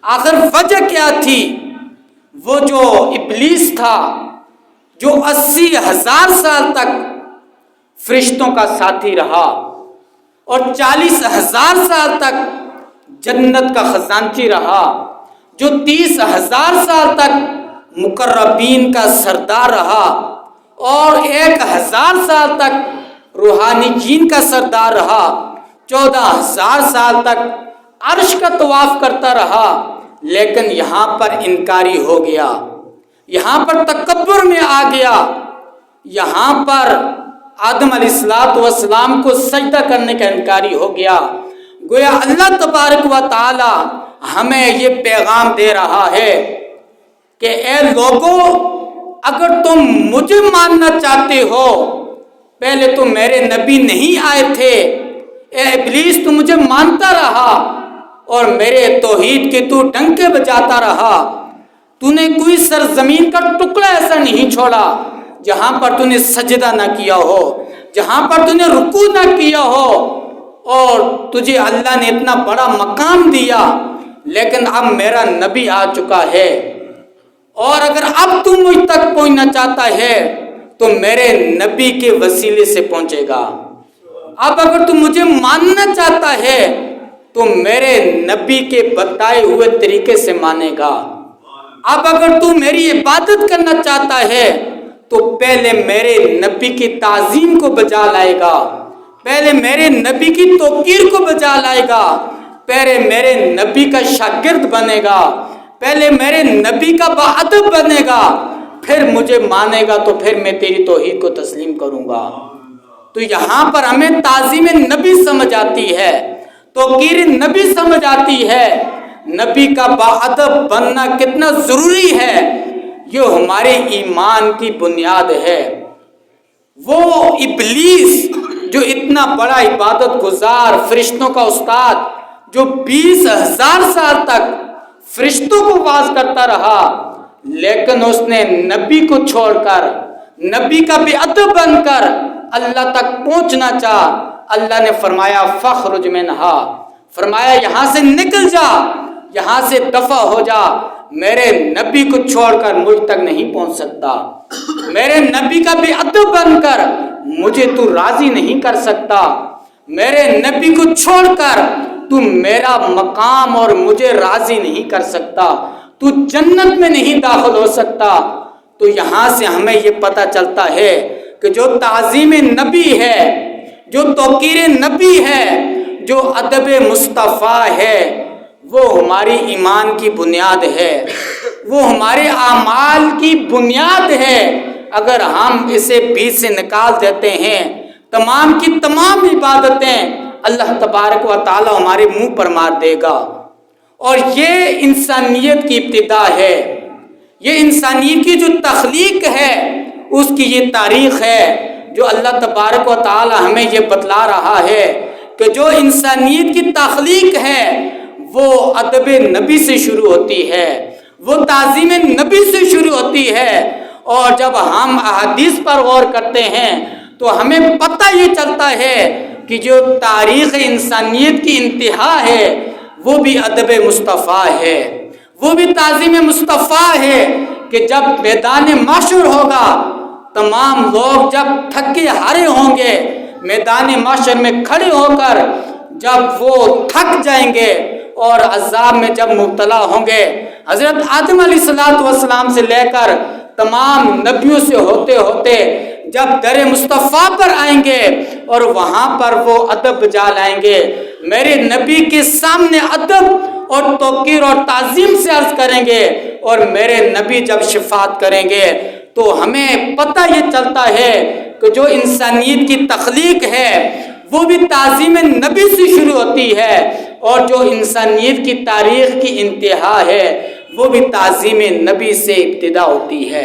آخر وجہ کیا تھی؟ وہ جو ابلیس تھا جو 80,000 سال تک فرشتوں کا ساتھی رہا اور 40,000 سال تک جنت کا خزانچی رہا، جو 30,000 سال تک مقربین کا سردار رہا اور 1,000 سال تک روحانی جین کا سردار رہا، 14,000 سال تک عرش کا طواف کرتا رہا، لیکن یہاں پر انکاری ہو گیا، یہاں پر تکبر میں آ گیا، یہاں پر آدم علیہ السلام کو سجدہ کرنے کا انکاری ہو گیا۔ گویا اللہ تبارک و تعالی ہمیں یہ پیغام دے رہا ہے کہ اے لوگو، اگر تم مجھے ماننا چاہتے ہو، پہلے تو میرے نبی نہیں آئے تھے، اے ابلیس تو مجھے مانتا رہا اور میرے توحید کے تو ڈنکے بجاتا رہا، تو نے کوئی سرزمین کا ٹکڑا ایسا نہیں چھوڑا جہاں پر تو نے سجدہ نہ کیا ہو، جہاں پر تو نے رکوع نہ کیا ہو، اور تجھے اللہ نے اتنا بڑا مقام دیا، لیکن اب میرا نبی آ چکا ہے، اور اگر اب تو مجھ تک پہنچنا چاہتا ہے تو میرے نبی کے وسیلے سے پہنچے گا۔ اب اگر تو مجھے ماننا چاہتا ہے تو میرے نبی کے بتائے ہوئے طریقے سے مانے گا۔ اب اگر تو میری عبادت کرنا چاہتا ہے تو پہلے میرے نبی کی تعظیم کو بجا لائے گا، پہلے میرے نبی کی توقیر کو بجا لائے گا، پہلے میرے نبی کا شاگرد بنے گا، پہلے میرے نبی کا باادب بنے گا، پھر مجھے مانے گا تو پھر میں تیری توحید کو تسلیم کروں گا۔ تو یہاں پر ہمیں تعظیم نبی سمجھ آتی ہے، توقیر نبی سمجھ آتی ہے، نبی کا باادب بننا کتنا ضروری ہے، یہ ہمارے ایمان کی بنیاد ہے۔ وہ ابلیس جو اتنا بڑا عبادت گزار فرشتوں کا استاد، جو 20,000 سال تک فرشتوں کو واز کرتا رہا، لیکن اس نے نبی کو چھوڑ کر، نبی کا بے ادب بن کر اللہ تک پہنچنا چاہا، اللہ نے فرمایا فخرج منہا، فرمایا یہاں سے نکل جا، یہاں سے دفع ہو جا، میرے نبی کو چھوڑ کر مجھ تک نہیں پہنچ سکتا، میرے نبی کا بے ادب بن کر مجھے تو راضی نہیں کر سکتا، میرے نبی کو چھوڑ کر تو میرا مقام اور مجھے راضی نہیں کر سکتا، تو جنت میں نہیں داخل ہو سکتا۔ تو یہاں سے ہمیں یہ پتہ چلتا ہے کہ جو تعظیم نبی ہے، جو توقیر نبی ہے، جو ادب مصطفیٰ ہے، وہ ہماری ایمان کی بنیاد ہے، وہ ہمارے اعمال کی بنیاد ہے۔ اگر ہم اسے بیچ سے نکال دیتے ہیں، تمام کی تمام عبادتیں اللہ تبارک و تعالی ہمارے منہ پر مار دے گا۔ اور یہ انسانیت کی ابتدا ہے، یہ انسانیت کی جو تخلیق ہے اس کی یہ تاریخ ہے، جو اللہ تبارک و تعالی ہمیں یہ بتلا رہا ہے کہ جو انسانیت کی تخلیق ہے وہ ادب نبی سے شروع ہوتی ہے، وہ تعظیم نبی سے شروع ہوتی ہے۔ اور جب ہم احادیث پر غور کرتے ہیں تو ہمیں پتہ یہ چلتا ہے کہ جو تاریخ انسانیت کی انتہا ہے وہ بھی ادب مصطفیٰ ہے، وہ بھی تعظیم مصطفیٰ ہے، کہ جب میدان محشر ہوگا، تمام لوگ جب تھکے ہارے ہوں گے، میدان محشر میں کھڑے ہو کر جب وہ تھک جائیں گے اور عذاب میں جب مبتلا ہوں گے، حضرت آدم علیہ السلام سے لے کر تمام نبیوں سے ہوتے ہوتے جب در مصطفیٰ پر آئیں گے اور وہاں پر وہ ادب بجا لائیں گے، میرے نبی کے سامنے ادب اور توقیر اور تعظیم سے عرض کریں گے، اور میرے نبی جب شفاعت کریں گے تو ہمیں پتہ یہ چلتا ہے کہ جو انسانیت کی تخلیق ہے وہ بھی تعظیم نبی سے شروع ہوتی ہے، اور جو انسانیت کی تاریخ کی انتہا ہے وہ بھی تعظیم نبی سے ابتدا ہوتی ہے۔